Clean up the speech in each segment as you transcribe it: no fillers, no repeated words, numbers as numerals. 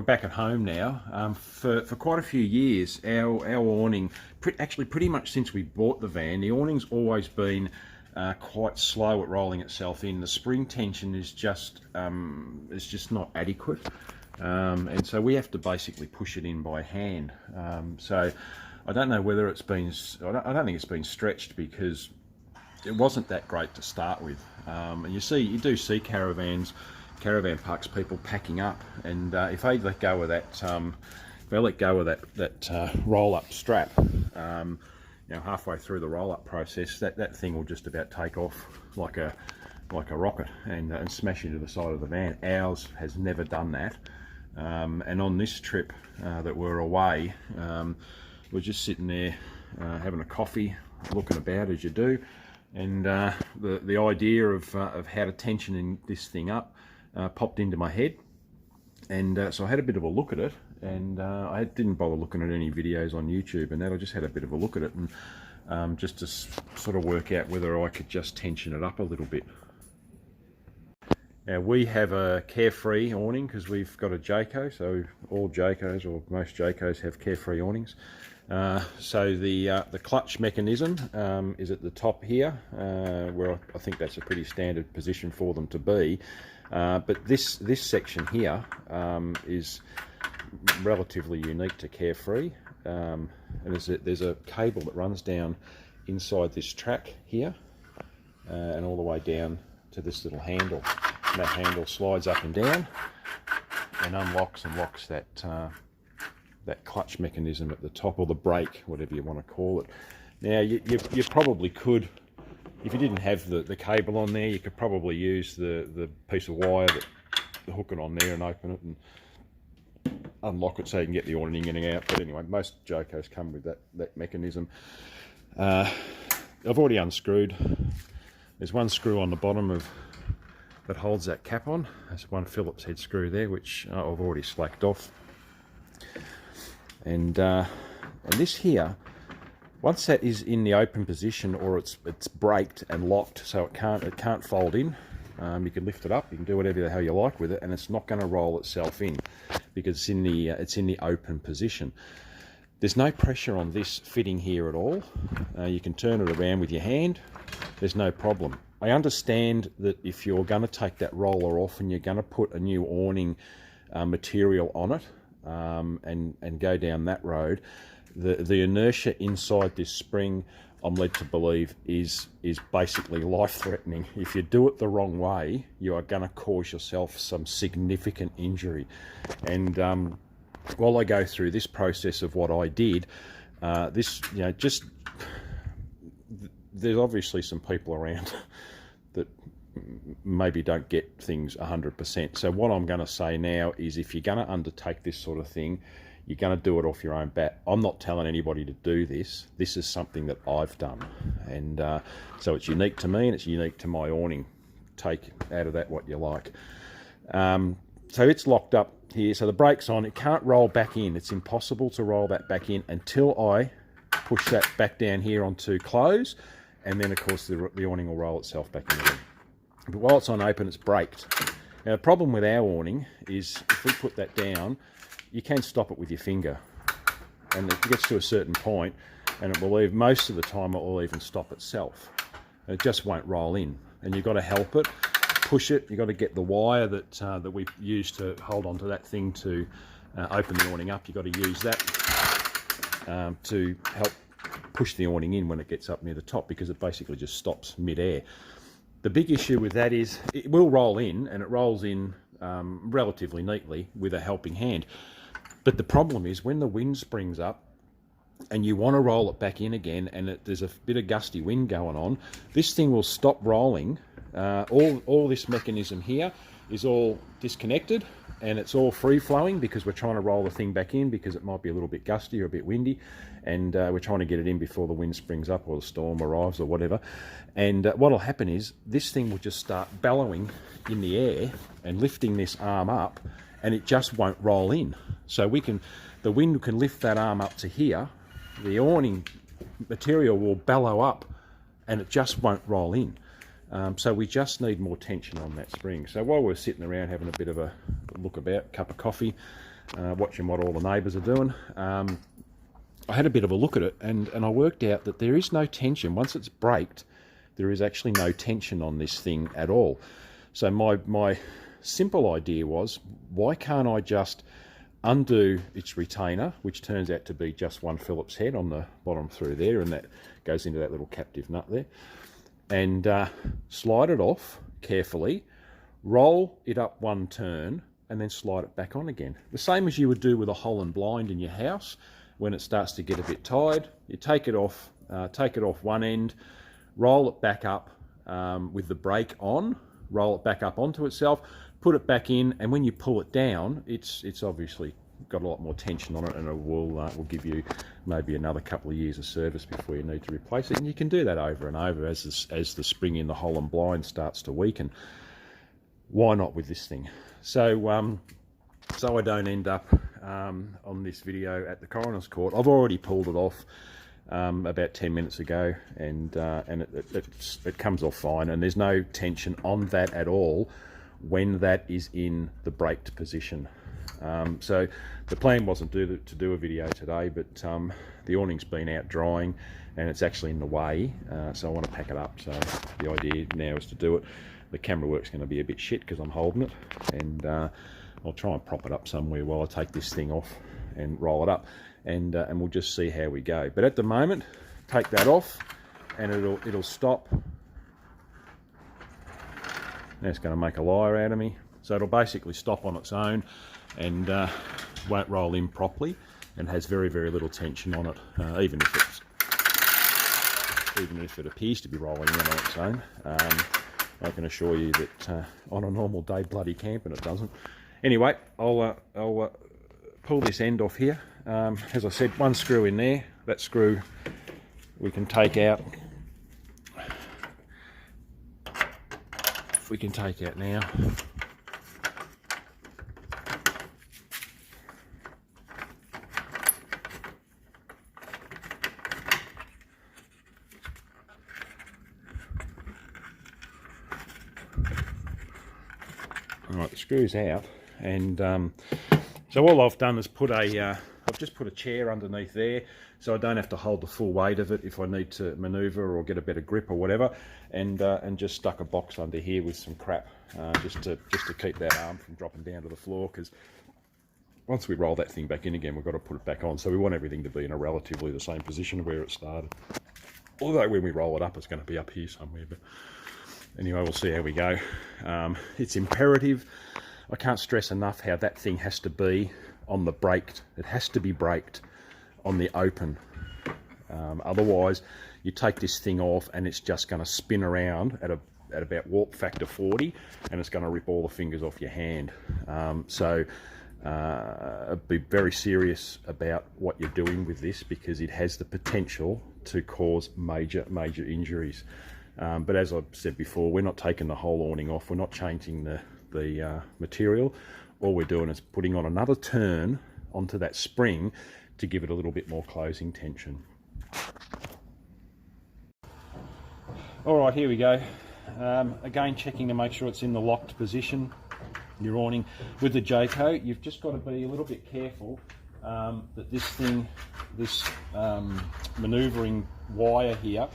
back at home now. For quite a few years, our awning, actually pretty much since we bought the van, the awning's always been quite slow at rolling itself in. The spring tension is just not adequate, and so we have to basically push it in by hand. So I don't know whether it's been, I don't think it's been stretched, because it wasn't that great to start with. And you do see caravan parks, people packing up, and if they let go of that, roll up strap, halfway through the roll up process, that thing will just about take off like a rocket and smash into the side of the van. Ours has never done that, and on this trip that we're away, we're just sitting there having a coffee, looking about as you do, and the idea of how to tension this thing up popped into my head, and so I had a bit of a look at it, and I didn't bother looking at any videos on YouTube and that. I just had a bit of a look at it, and just to sort of work out whether I could just tension it up a little bit. Now, we have a Carefree awning because we've got a Jayco, so all Jaycos, or most Jaycos, have Carefree awnings. So the clutch mechanism is at the top here, where I think that's a pretty standard position for them to be. But this section here is relatively unique to Carefree, and there's a cable that runs down inside this track here, and all the way down to this little handle. And that handle slides up and down and unlocks and locks that clutch mechanism at the top, or the brake, whatever you want to call it. Now you probably could, if you didn't have the cable on there, you could probably use the piece of wire to hook it on there and open it and unlock it so you can get the awning in and out. But anyway, most Jaycos come with that mechanism. I've already unscrewed. There's one screw on the bottom that holds that cap on. There's one Phillips head screw there, which I've already slacked off. And this here, once that is in the open position, or it's braked and locked, so it can't fold in, you can lift it up, you can do whatever the hell you like with it, and it's not going to roll itself in because it's in the open position. There's no pressure on this fitting here at all. You can turn it around with your hand. There's no problem. I understand that if you're going to take that roller off and you're going to put a new awning material on it, and go down that road, the inertia inside this spring, I'm led to believe, is basically life-threatening. If you do it the wrong way, you are going to cause yourself some significant injury. And while I go through this process of what I did, there's obviously some people around that maybe don't get things 100%. So what I'm going to say now is, if you're going to undertake this sort of thing, you're going to do it off your own bat. I'm not telling anybody to do this. This is something that I've done, and so it's unique to me and it's unique to my awning. Take out of that what you like. So it's locked up here, so the brake's on. It can't roll back in. It's impossible to roll that back in until I push that back down here onto close, and then of course the awning will roll itself back in again. But while it's on open, it's braked. Now the problem with our awning is, if we put that down, you can stop it with your finger, and it gets to a certain point, and it will most of the time it will even stop itself. It just won't roll in, and you've got to help it, push it. You've got to get the wire that we use to hold onto that thing to open the awning up. You've got to use that to help push the awning in when it gets up near the top, because it basically just stops mid-air. The big issue with that is it will roll in, and it rolls in relatively neatly with a helping hand. But the problem is, when the wind springs up and you want to roll it back in again, and there's a bit of gusty wind going on, this thing will stop rolling. All this mechanism here is all disconnected, and it's all free-flowing because we're trying to roll the thing back in, because it might be a little bit gusty or a bit windy, and we're trying to get it in before the wind springs up or the storm arrives or whatever. And what'll happen is, this thing will just start bellowing in the air and lifting this arm up, and it just won't roll in. So the wind can lift that arm up to here, the awning material will bellow up, and it just won't roll in. So we just need more tension on that spring. So while we're sitting around having a bit of a look about, cup of coffee, watching what all the neighbours are doing. I had a bit of a look at it, and I worked out that there is no tension. Once it's braked, there is actually no tension on this thing at all. So my simple idea was, why can't I just undo its retainer, which turns out to be just one Phillips head on the bottom through there, and that goes into that little captive nut there, and slide it off carefully, roll it up one turn, and then slide it back on again. The same as you would do with a holland blind in your house. When it starts to get a bit tired, you take it off one end, roll it back up with the brake on, roll it back up onto itself, put it back in, and when you pull it down, it's obviously got a lot more tension on it, and it will give you maybe another couple of years of service before you need to replace it. And you can do that over and over as the spring in the holland blind starts to weaken. Why not with this thing? So I don't end up on this video at the coroner's court. I've already pulled it off about 10 minutes ago, and it comes off fine, and there's no tension on that at all when that is in the braked position. So the plan wasn't to do a video today, but the awning's been out drying and it's actually in the way, so I want to pack it up. So the idea now is to do it. The camera work's going to be a bit shit because I'm holding it, and I'll try and prop it up somewhere while I take this thing off and roll it up, and we'll just see how we go. But at the moment, take that off and it'll stop. Now it's going to make a liar out of me. So it'll basically stop on its own and won't roll in properly, and has very, very little tension on it, even if it appears to be rolling in on its own. I can assure you that on a normal day bloody camping it doesn't. Anyway, I'll pull this end off here. As I said, one screw in there. That screw we can take out. We can take out now. Alright, the screw's out, and so all I've done is I've just put a chair underneath there, so I don't have to hold the full weight of it if I need to manoeuvre or get a better grip or whatever, and just stuck a box under here with some crap, just to keep that arm from dropping down to the floor, because once we roll that thing back in again, we've got to put it back on, so we want everything to be in a relatively the same position where it started. Although when we roll it up, it's going to be up here somewhere, but anyway, we'll see how we go. It's imperative. I can't stress enough how that thing has to be on the braked. It has to be braked on the open. Otherwise, you take this thing off and it's just going to spin around at about warp factor 40, and it's going to rip all the fingers off your hand. So be very serious about what you're doing with this, because it has the potential to cause major injuries. But as I've said before, we're not taking the whole awning off. We're not changing the material. All we're doing is putting on another turn onto that spring to give it a little bit more closing tension. All right, here we go. Again, checking to make sure it's in the locked position, your awning. With the Jayco, you've just got to be a little bit careful that this manoeuvring wire here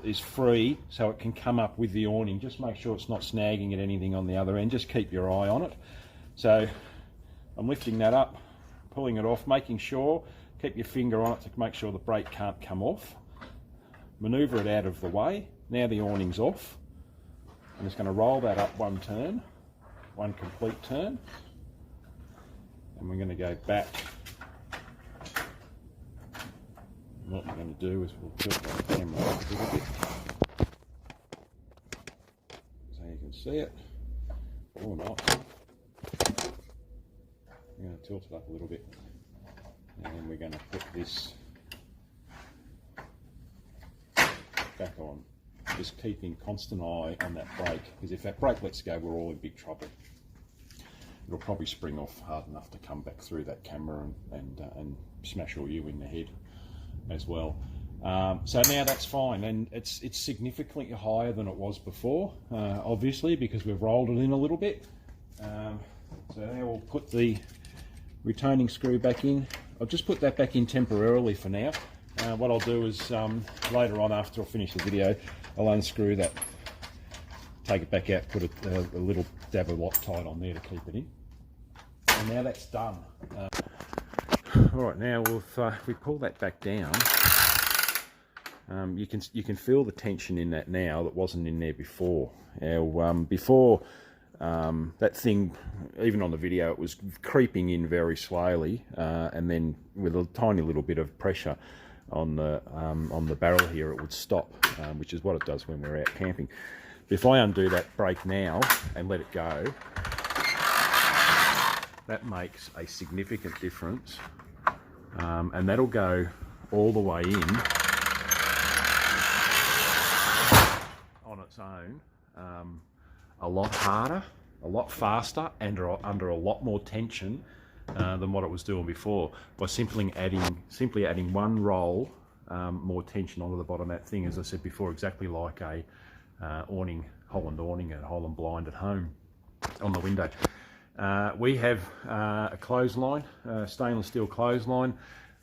is free, so it can come up with the awning. Just make sure it's not snagging at anything on the other end. Just keep your eye on it. So I'm lifting that up, pulling it off, making sure, keep your finger on it to make sure the brake can't come off. Manoeuvre it out of the way. Now the awning's off. I'm just going to roll that up one turn, one complete turn, and we're going to go back. What we're going to do is we'll tilt the camera up a little bit so you can see it, or not. I'm going to tilt it up a little bit, and then we're going to put this back on, just keeping constant eye on that brake, because if that brake lets go, we're all in big trouble. It'll probably spring off hard enough to come back through that camera and smash all you in the head as well. So now that's fine, and it's significantly higher than it was before, obviously, because we've rolled it in a little bit. So now we'll put the retaining screw back in. I'll just put that back in temporarily for now. What I'll do is later on, after I finish the video, I'll unscrew that, take it back out, put a little dab of Loctite on there to keep it in. And now that's done. All right, now if we pull that back down, you can feel the tension in that now that wasn't in there before. Now, before that thing, even on the video, it was creeping in very slowly, and then with a tiny little bit of pressure on the barrel here, it would stop, which is what it does when we're out camping. But if I undo that brake now and let it go, that makes a significant difference, and that'll go all the way in on its own, a lot harder, a lot faster, and under a lot more tension than what it was doing before, by simply adding one roll more tension onto the bottom of that thing. As I said before, exactly like a awning, Holland awning, and Holland blind at home on the window. We have a clothesline, stainless steel clothesline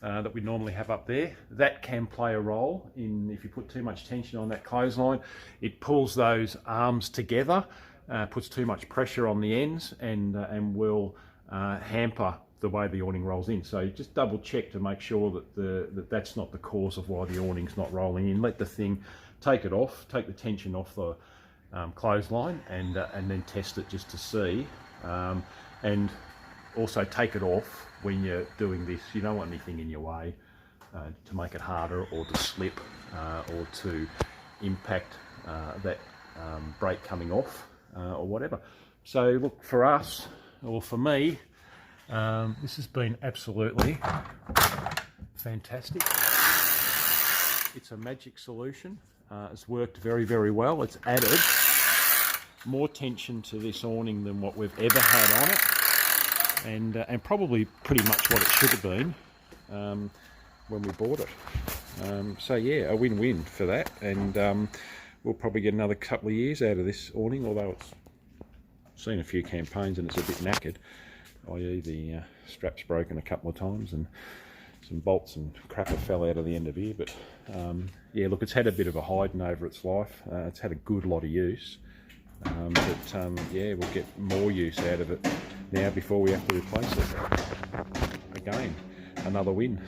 that we normally have up there. That can play a role in, if you put too much tension on that clothesline, it pulls those arms together, puts too much pressure on the ends, and will hamper the way the awning rolls in. So just double check to make sure that that's not the cause of why the awning's not rolling in. Let the thing, take it off, take the tension off the clothesline, and then test it just to see. And also take it off when you're doing this. You don't want anything in your way to make it harder, or to slip, or to impact that brake coming off, or whatever. So look, for us, or for me, this has been absolutely fantastic. It's a magic solution. It's worked very, very well. It's added more tension to this awning than what we've ever had on it, and probably pretty much what it should have been when we bought it. So yeah, a win-win for that, and we'll probably get another couple of years out of this awning, although it's seen a few campaigns and it's a bit knackered, i.e. the strap's broken a couple of times and some bolts and crapper fell out of the end of here. But yeah, look, it's had a bit of a hiding over its life. It's had a good lot of use. Yeah, we'll get more use out of it now before we have to replace it. Again, another win.